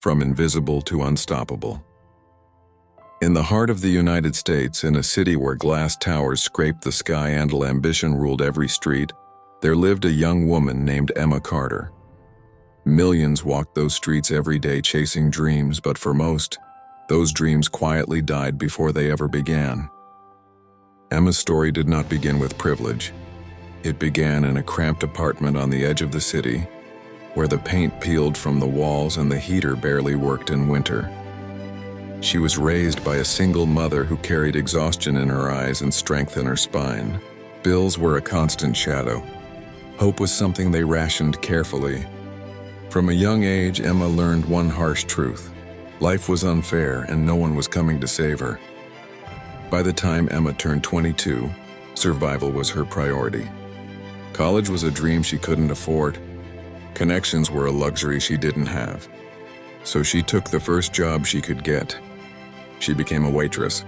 from invisible to unstoppable. In the heart of the United States, in a city where glass towers scraped the sky and ambition ruled every street, there lived a young woman named Emma Carter. Millions walked those streets every day chasing dreams, but for most, those dreams quietly died before they ever began. Emma's story did not begin with privilege. It began in a cramped apartment on the edge of the city, where the paint peeled from the walls and the heater barely worked in winter. She was raised by a single mother who carried exhaustion in her eyes and strength in her spine. Bills were a constant shadow. Hope was something they rationed carefully. From a young age, Emma learned one harsh truth. Life was unfair and no one was coming to save her. By the time Emma turned 22, survival was her priority. College was a dream she couldn't afford. Connections were a luxury she didn't have. So she took the first job she could get. She became a waitress,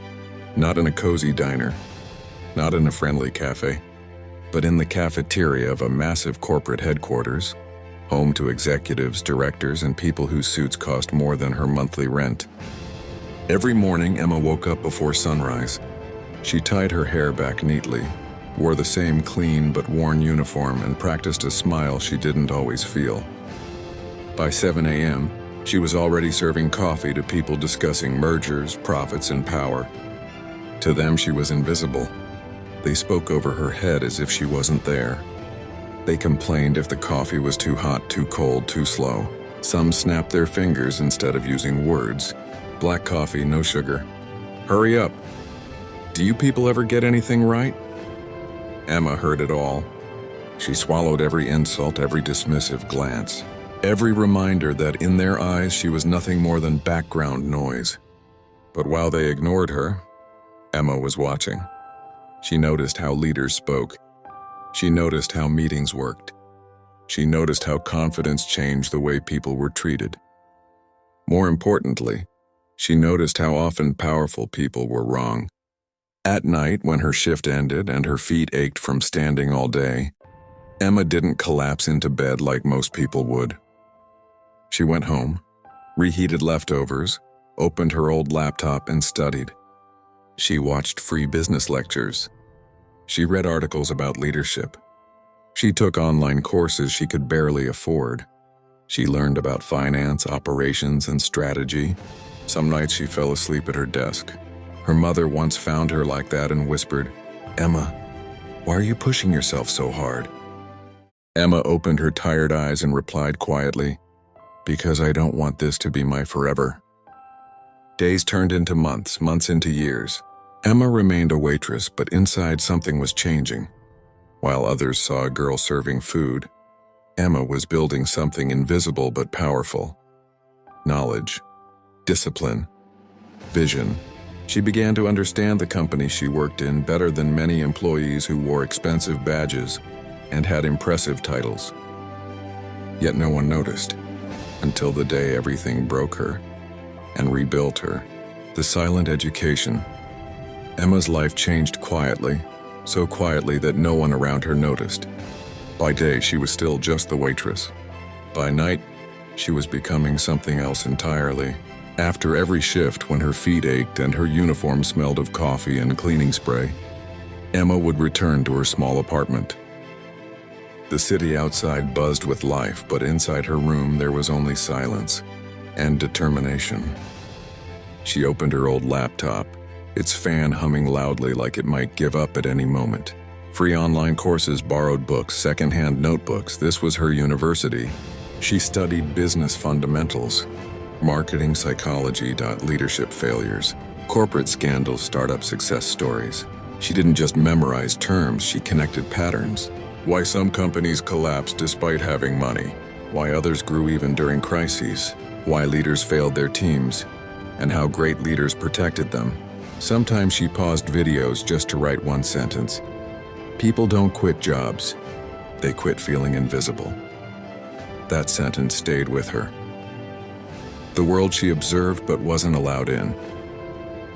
not in a cozy diner, not in a friendly cafe, but in the cafeteria of a massive corporate headquarters, home to executives, directors, and people whose suits cost more than her monthly rent. Every morning, Emma woke up before sunrise. She tied her hair back neatly, wore the same clean but worn uniform, and practiced a smile she didn't always feel. By 7 a.m., she was already serving coffee to people discussing mergers, profits, and power. To them, she was invisible. They spoke over her head as if she wasn't there. They complained if the coffee was too hot, too cold, too slow. Some snapped their fingers instead of using words. Black coffee, no sugar. Hurry up. Do you people ever get anything right? Emma heard it all. She swallowed every insult, every dismissive glance, every reminder that in their eyes she was nothing more than background noise. But while they ignored her, Emma was watching. She noticed how leaders spoke. She noticed how meetings worked. She noticed how confidence changed the way people were treated. More importantly, she noticed how often powerful people were wrong. At night, when her shift ended and her feet ached from standing all day, Emma didn't collapse into bed like most people would. She went home, reheated leftovers, opened her old laptop, and studied. She watched free business lectures. She read articles about leadership. She took online courses she could barely afford. She learned about finance, operations, and strategy. Some nights she fell asleep at her desk. Her mother once found her like that and whispered, "Emma, why are you pushing yourself so hard?" Emma opened her tired eyes and replied quietly, "Because I don't want this to be my forever." Days turned into months, months into years. Emma remained a waitress, but inside something was changing. While others saw a girl serving food, Emma was building something invisible but powerful. Knowledge, discipline, vision. She began to understand the company she worked in better than many employees who wore expensive badges and had impressive titles. Yet no one noticed, until the day everything broke her and rebuilt her. The silent education. Emma's life changed quietly, so quietly that no one around her noticed. By day, she was still just the waitress. By night, she was becoming something else entirely. After every shift, when her feet ached and her uniform smelled of coffee and cleaning spray, Emma would return to her small apartment. The city outside buzzed with life, but inside her room there was only silence and determination. She opened her old laptop, its fan humming loudly like it might give up at any moment. Free online courses, borrowed books, secondhand notebooks. This was her university. She studied business fundamentals, marketing psychology, leadership failures, corporate scandals, startup success stories. She didn't just memorize terms, she connected patterns. Why some companies collapsed despite having money, why others grew even during crises, why leaders failed their teams, and how great leaders protected them. Sometimes she paused videos just to write one sentence. People don't quit jobs, they quit feeling invisible. That sentence stayed with her. The world she observed but wasn't allowed in.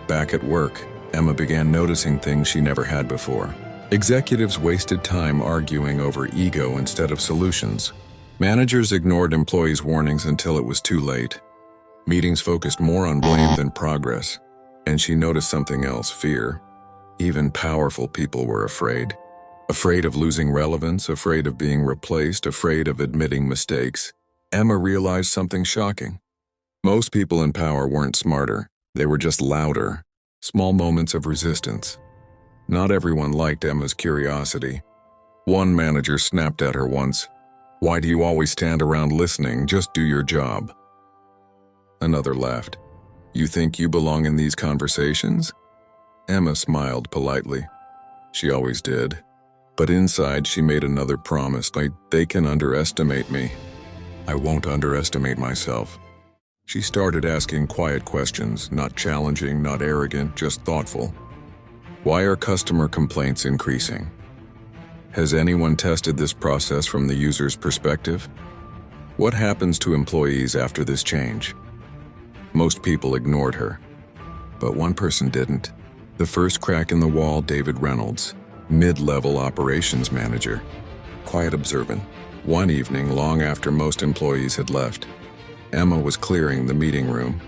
Back at work, Emma began noticing things she never had before. Executives wasted time arguing over ego instead of solutions. Managers ignored employees' warnings until it was too late. Meetings focused more on blame than progress, and she noticed something else: fear. Even powerful people were afraid. Afraid of losing relevance, afraid of being replaced, afraid of admitting mistakes. Emma realized something shocking. Most people in power weren't smarter, they were just louder. Small moments of resistance. Not everyone liked Emma's curiosity. One manager snapped at her once, "Why do you always stand around listening? Just do your job." Another laughed, "You think you belong in these conversations?" Emma smiled politely. She always did. But inside she made another promise: They can underestimate me. I won't underestimate myself." She started asking quiet questions, not challenging, not arrogant, just thoughtful. Why are customer complaints increasing? Has anyone tested this process from the user's perspective? What happens to employees after this change? Most people ignored her, but one person didn't. The first crack in the wall: David Reynolds, mid-level operations manager. Quiet, observant. One evening, long after most employees had left, Emma was clearing the meeting room.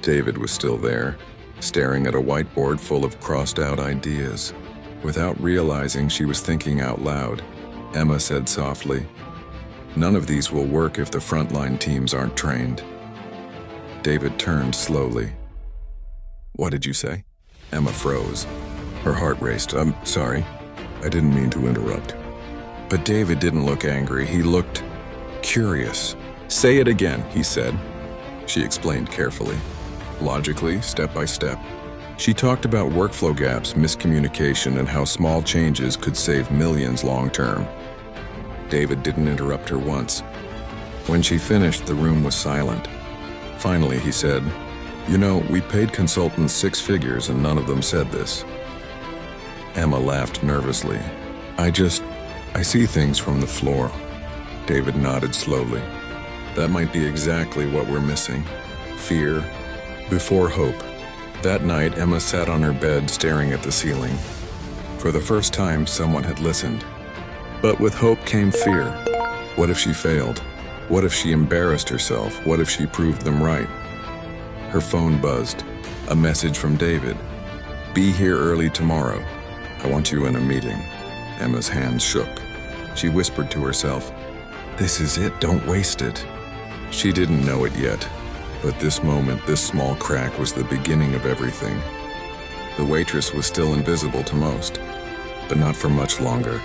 David was still there, staring at a whiteboard full of crossed-out ideas. Without realizing she was thinking out loud, Emma said softly, "None of these will work if the frontline teams aren't trained." David turned slowly. "What did you say?" Emma froze. Her heart raced. "I'm sorry. I didn't mean to interrupt." But David didn't look angry. He looked curious. "Say it again," he said. She explained carefully, logically, step by step. She talked about workflow gaps, miscommunication, and how small changes could save millions long term. David didn't interrupt her once. When she finished, the room was silent. Finally, he said, "You know, we paid consultants 6 figures and none of them said this." Emma laughed nervously. I see things from the floor." David nodded slowly. "That might be exactly what we're missing. Fear before hope." That night, Emma sat on her bed staring at the ceiling. For the first time, someone had listened. But with hope came fear. What if she failed? What if she embarrassed herself? What if she proved them right? Her phone buzzed. A message from David. "Be here early tomorrow. I want you in a meeting." Emma's hands shook. She whispered to herself, "This is it, don't waste it." She didn't know it yet, but this moment, this small crack, was the beginning of everything. The waitress was still invisible to most, but not for much longer.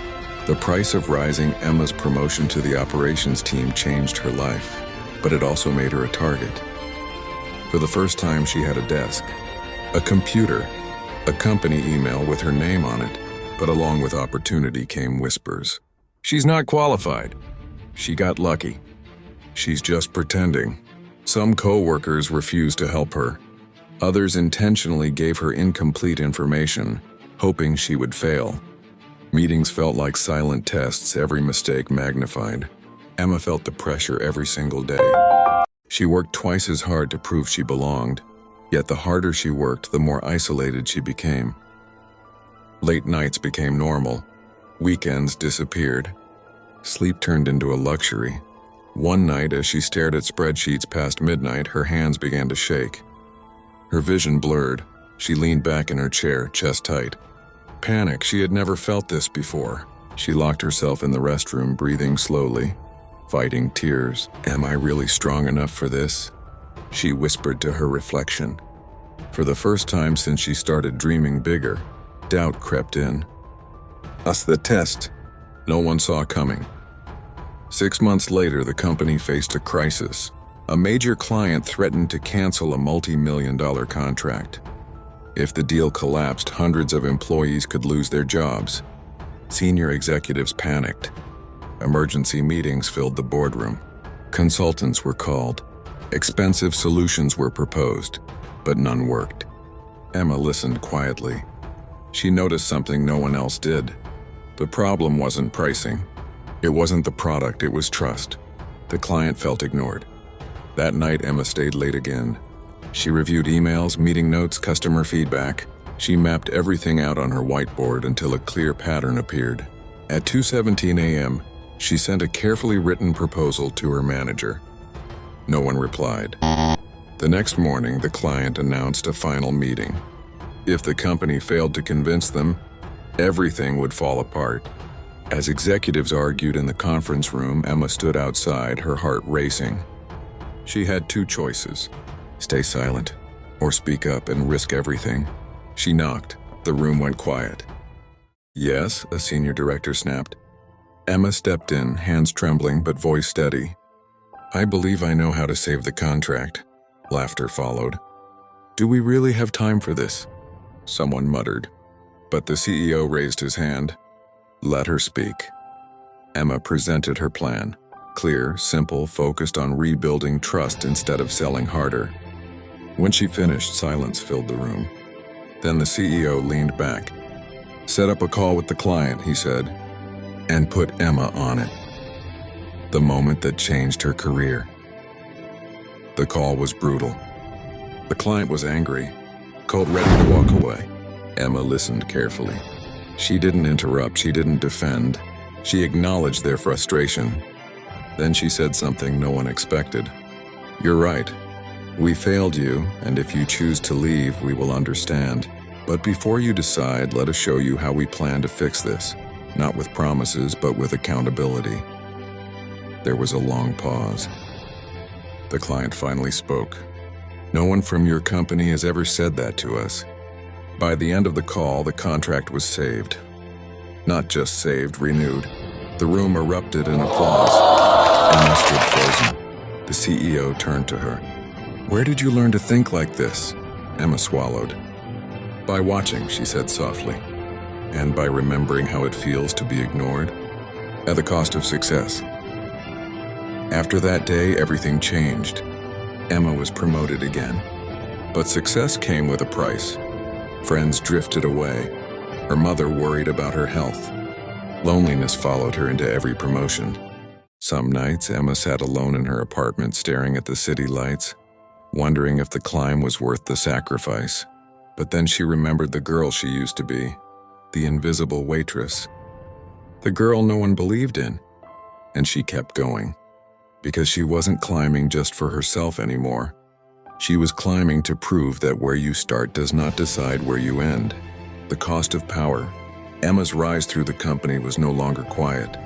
The price of rising, Emma's promotion to the operations team, changed her life, but it also made her a target. For the first time, she had a desk, a computer, a company email with her name on it, but along with opportunity came whispers. "She's not qualified. She got lucky. She's just pretending." Some co-workers refused to help her. Others intentionally gave her incomplete information, hoping she would fail. Meetings felt like silent tests, every mistake magnified. Emma felt the pressure every single day. She worked twice as hard to prove she belonged, yet the harder she worked, the more isolated she became. Late nights became normal. Weekends disappeared. Sleep turned into a luxury. One night, as she stared at spreadsheets past midnight, her hands began to shake. Her vision blurred. She leaned back in her chair, chest tight. Panic. She had never felt this before. She locked herself in the restroom, breathing slowly, fighting tears. "Am I really strong enough for this?" she whispered to her reflection. For the first time since she started dreaming bigger, doubt crept in. That's the test no one saw coming. 6 months later, the company faced a crisis. A major client threatened to cancel a multi-million-dollar contract. If the deal collapsed, hundreds of employees could lose their jobs. Senior executives panicked. Emergency meetings filled the boardroom. Consultants were called. Expensive solutions were proposed, but none worked. Emma listened quietly. She noticed something no one else did. The problem wasn't pricing. It wasn't the product, it was trust. The client felt ignored. That night, Emma stayed late again. She reviewed emails, meeting notes, customer feedback. She mapped everything out on her whiteboard until a clear pattern appeared. At 2:17 a.m., she sent a carefully written proposal to her manager. No one replied. The next morning, the client announced a final meeting. If the company failed to convince them, everything would fall apart. As executives argued in the conference room, Emma stood outside, her heart racing. She had two choices: stay silent or speak up and risk everything. She knocked. The room went quiet. "Yes," a senior director snapped. Emma stepped in, hands trembling but voice steady. "I believe I know how to save the contract." Laughter followed. "Do we really have time for this?" Someone muttered. But the CEO raised his hand. "Let her speak." Emma presented her plan. Clear, simple, focused on rebuilding trust instead of selling harder. When she finished, silence filled the room. Then the CEO leaned back. "Set up a call with the client," he said, and put Emma on it. The moment that changed her career. The call was brutal. The client was angry, cold, ready to walk away. Emma listened carefully. She didn't interrupt, she didn't defend. She acknowledged their frustration. Then she said something no one expected. "You're right. We failed you, and if you choose to leave, we will understand. But before you decide, let us show you how we plan to fix this. Not with promises, but with accountability." There was a long pause. The client finally spoke. "No one from your company has ever said that to us." By the end of the call, the contract was saved. Not just saved, renewed. The room erupted in applause. Emma stood frozen. The CEO turned to her. "Where did you learn to think like this?" Emma swallowed. "By watching," she said softly, "and by remembering how it feels to be ignored, at the cost of success." After that day, everything changed. Emma was promoted again. But success came with a price. Friends drifted away. Her mother worried about her health. Loneliness followed her into every promotion. Some nights, Emma sat alone in her apartment staring at the city lights, wondering if the climb was worth the sacrifice. But then she remembered the girl she used to be, the invisible waitress. The girl no one believed in. And she kept going. Because she wasn't climbing just for herself anymore. She was climbing to prove that where you start does not decide where you end. The cost of power. Emma's rise through the company was no longer quiet.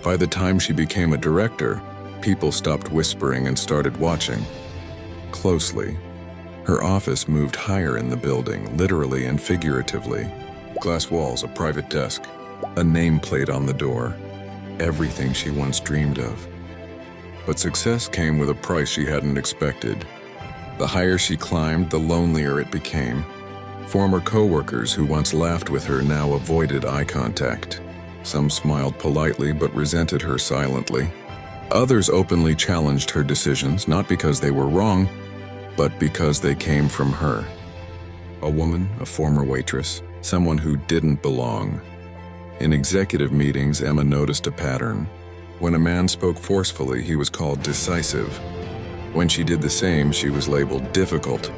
By the time she became a director, people stopped whispering and started watching closely. Her office moved higher in the building, literally and figuratively. Glass walls, a private desk, a nameplate on the door. Everything she once dreamed of. But success came with a price she hadn't expected. The higher she climbed, the lonelier it became. Former coworkers who once laughed with her now avoided eye contact. Some smiled politely but resented her silently. Others openly challenged her decisions, not because they were wrong, but because they came from her. A woman, a former waitress, someone who didn't belong. In executive meetings, Emma noticed a pattern. When a man spoke forcefully, he was called decisive. When she did the same, she was labeled difficult.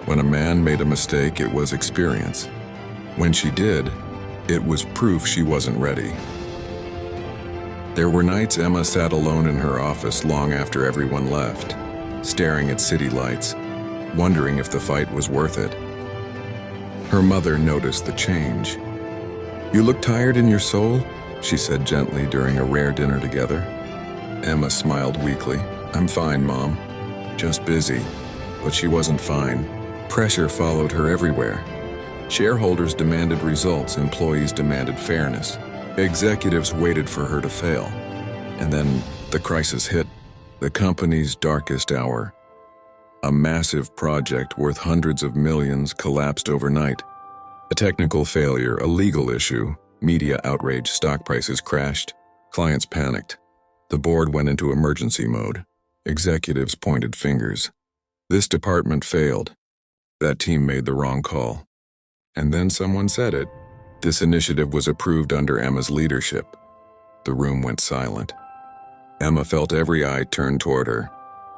When a man made a mistake, it was experience. When she did, it was proof she wasn't ready. There were nights Emma sat alone in her office long after everyone left, staring at city lights, wondering if the fight was worth it. Her mother noticed the change. "You look tired in your soul," she said gently during a rare dinner together. Emma smiled weakly. "I'm fine, Mom. Just busy." But she wasn't fine. Pressure followed her everywhere. Shareholders demanded results, employees demanded fairness. Executives waited for her to fail. And then the crisis hit, the company's darkest hour. A massive project worth hundreds of millions collapsed overnight. A technical failure, a legal issue, media outrage, stock prices crashed, clients panicked. The board went into emergency mode. Executives pointed fingers. This department failed. That team made the wrong call. And then someone said it. This initiative was approved under Emma's leadership. The room went silent. Emma felt every eye turned toward her.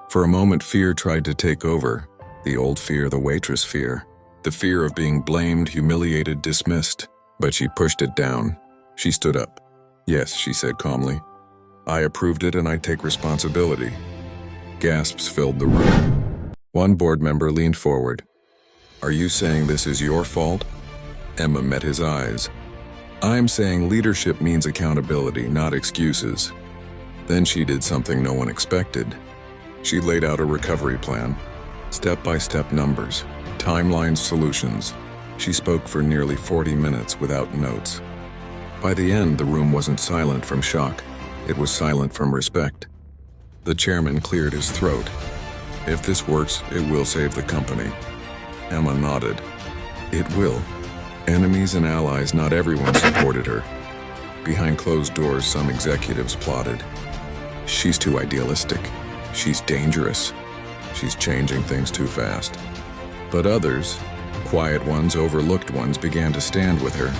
For a moment, fear tried to take over. The old fear, the waitress fear. The fear of being blamed, humiliated, dismissed. But she pushed it down. She stood up. "Yes," she said calmly. "I approved it and I take responsibility." Gasps filled the room. One board member leaned forward. "Are you saying this is your fault?" Emma met his eyes. "I'm saying leadership means accountability, not excuses." Then she did something no one expected. She laid out a recovery plan, step-by-step numbers, timelines, solutions. She spoke for nearly 40 minutes without notes. By the end, the room wasn't silent from shock. It was silent from respect. The chairman cleared his throat. "If this works, it will save the company." Emma nodded. "It will." Enemies and allies, not everyone supported her. Behind closed doors, some executives plotted. "She's too idealistic. She's dangerous. She's changing things too fast." But others, quiet ones, overlooked ones, began to stand with her.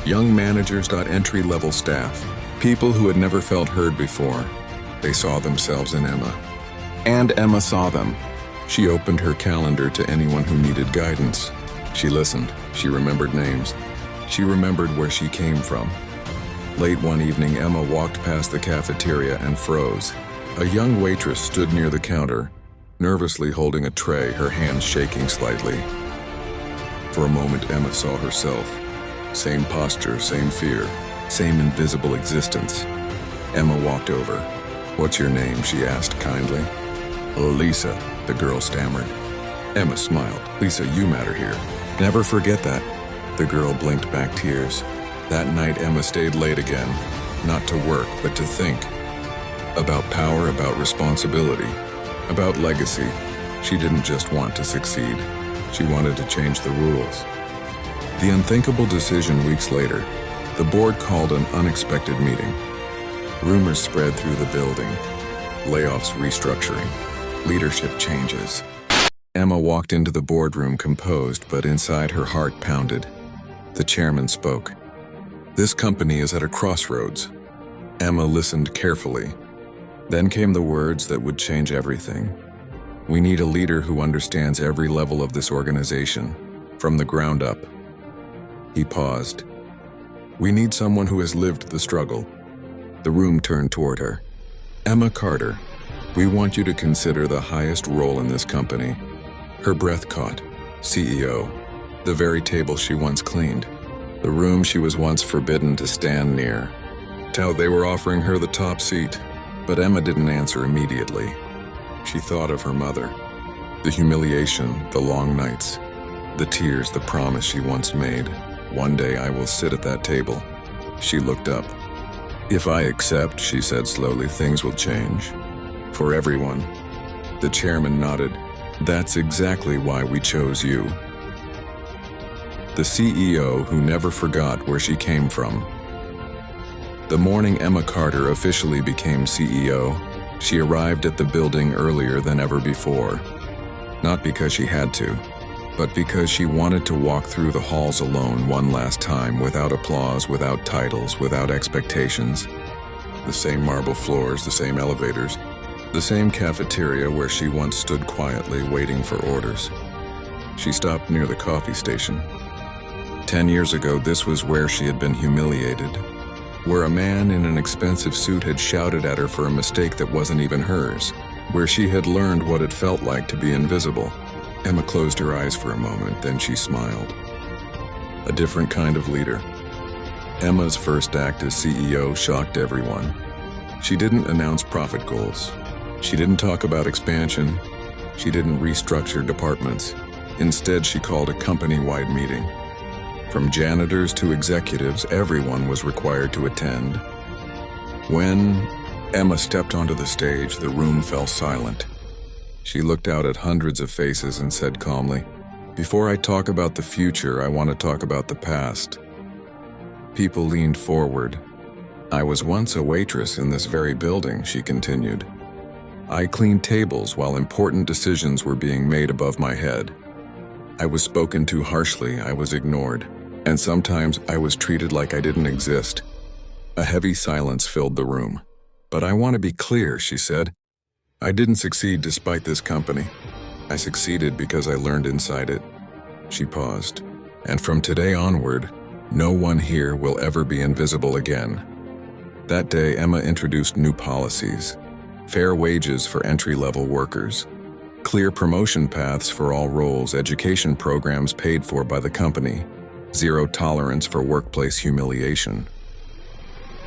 Young managers, entry-level staff, people who had never felt heard before. They saw themselves in Emma. And Emma saw them. She opened her calendar to anyone who needed guidance. She listened. She remembered names. She remembered where she came from. Late one evening, Emma walked past the cafeteria and froze. A young waitress stood near the counter, nervously holding a tray, her hands shaking slightly. For a moment, Emma saw herself. Same posture, same fear, same invisible existence. Emma walked over. "What's your name?" she asked kindly. "Lisa," the girl stammered. Emma smiled. "Lisa, you matter here. Never forget that." The girl blinked back tears. That night, Emma stayed late again, not to work, but to think. About power, about responsibility, about legacy. She didn't just want to succeed. She wanted to change the rules. The unthinkable decision weeks later. The board called an unexpected meeting. Rumors spread through the building. Layoffs, restructuring, leadership changes. Emma walked into the boardroom composed, but inside her heart pounded. The chairman spoke. "This company is at a crossroads." Emma listened carefully. Then came the words that would change everything. "We need a leader who understands every level of this organization, from the ground up." He paused. "We need someone who has lived the struggle." The room turned toward her. "Emma Carter, we want you to consider the highest role in this company." Her breath caught. CEO. The very table she once cleaned. The room she was once forbidden to stand near. They were offering her the top seat. But Emma didn't answer immediately. She thought of her mother. The humiliation, the long nights, the tears, the promise she once made. "One day I will sit at that table." She looked up. "If I accept," she said slowly, "things will change. For everyone." The chairman nodded. "That's exactly why we chose you." The CEO who never forgot where she came from. The morning Emma Carter officially became CEO, she arrived at the building earlier than ever before. Not because she had to, but because she wanted to walk through the halls alone one last time, without applause, without titles, without expectations. The same marble floors, the same elevators, the same cafeteria where she once stood quietly waiting for orders. She stopped near the coffee station. 10 years ago, this was where she had been humiliated, where a man in an expensive suit had shouted at her for a mistake that wasn't even hers, where she had learned what it felt like to be invisible. Emma closed her eyes for a moment, then she smiled. A different kind of leader. Emma's first act as CEO shocked everyone. She didn't announce profit goals. She didn't talk about expansion. She didn't restructure departments. Instead, she called a company-wide meeting. From janitors to executives, everyone was required to attend. When Emma stepped onto the stage, the room fell silent. She looked out at hundreds of faces and said calmly, "Before I talk about the future, I want to talk about the past." People leaned forward. "I was once a waitress in this very building," she continued. "I cleaned tables while important decisions were being made above my head. I was spoken to harshly, I was ignored, and sometimes I was treated like I didn't exist." A heavy silence filled the room. "But I want to be clear," she said. "I didn't succeed despite this company. I succeeded because I learned inside it." She paused. "And from today onward, no one here will ever be invisible again." That day, Emma introduced new policies. Fair wages for entry-level workers. Clear promotion paths for all roles, education programs paid for by the company, zero tolerance for workplace humiliation.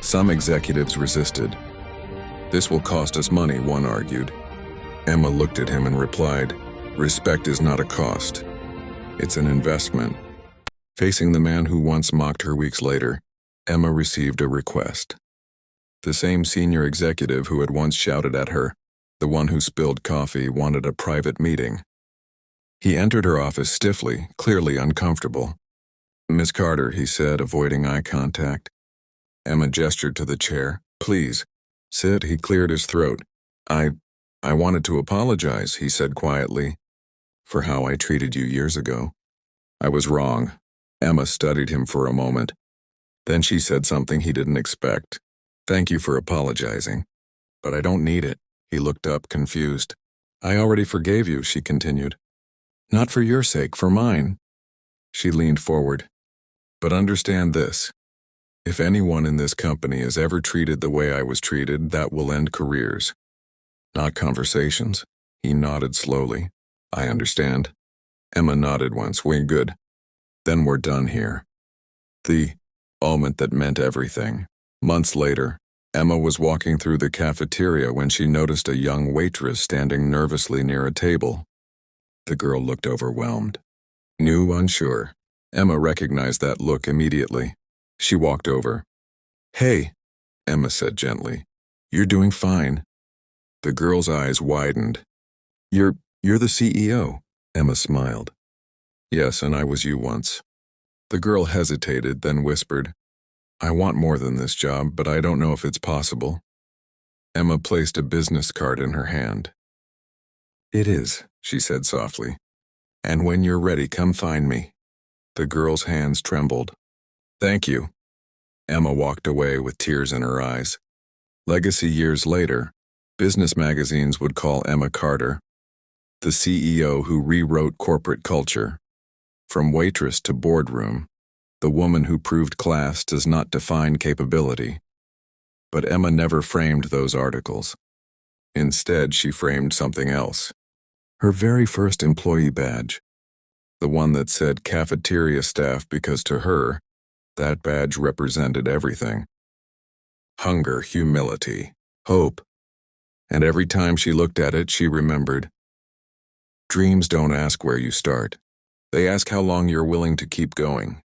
Some executives resisted. "This will cost us money," one argued. Emma looked at him and replied, "Respect is not a cost. It's an investment." Facing the man who once mocked her weeks later, Emma received a request. The same senior executive who had once shouted at her, the one who spilled coffee, wanted a private meeting. He entered her office stiffly, clearly uncomfortable. "Miss Carter," he said, avoiding eye contact. Emma gestured to the chair. "Please, sit." He cleared his throat. I wanted to apologize," he said quietly, "for how I treated you years ago. I was wrong." Emma studied him for a moment. Then she said something he didn't expect. "Thank you for apologizing. But I don't need it." He looked up, confused. "I already forgave you," she continued. "Not for your sake, for mine." She leaned forward. "But understand this. If anyone in this company is ever treated the way I was treated, that will end careers. Not conversations." He nodded slowly. "I understand." Emma nodded once. "We're good. Then we're done here." The moment that meant everything. Months later, Emma was walking through the cafeteria when she noticed a young waitress standing nervously near a table. The girl looked overwhelmed. New, unsure. Emma recognized that look immediately. She walked over. "Hey," Emma said gently. "You're doing fine." The girl's eyes widened. You're the CEO," Emma smiled. "Yes, and I was you once." The girl hesitated, then whispered, "I want more than this job, but I don't know if it's possible." Emma placed a business card in her hand. "It is," she said softly. "And when you're ready, come find me." The girl's hands trembled. "Thank you." Emma walked away with tears in her eyes. Legacy years later, business magazines would call Emma Carter the CEO who rewrote corporate culture. From waitress to boardroom, the woman who proved class does not define capability. But Emma never framed those articles. Instead, she framed something else. Her very first employee badge. The one that said cafeteria staff because to her, that badge represented everything. Hunger, humility, hope. And every time she looked at it, she remembered. Dreams don't ask where you start. They ask how long you're willing to keep going.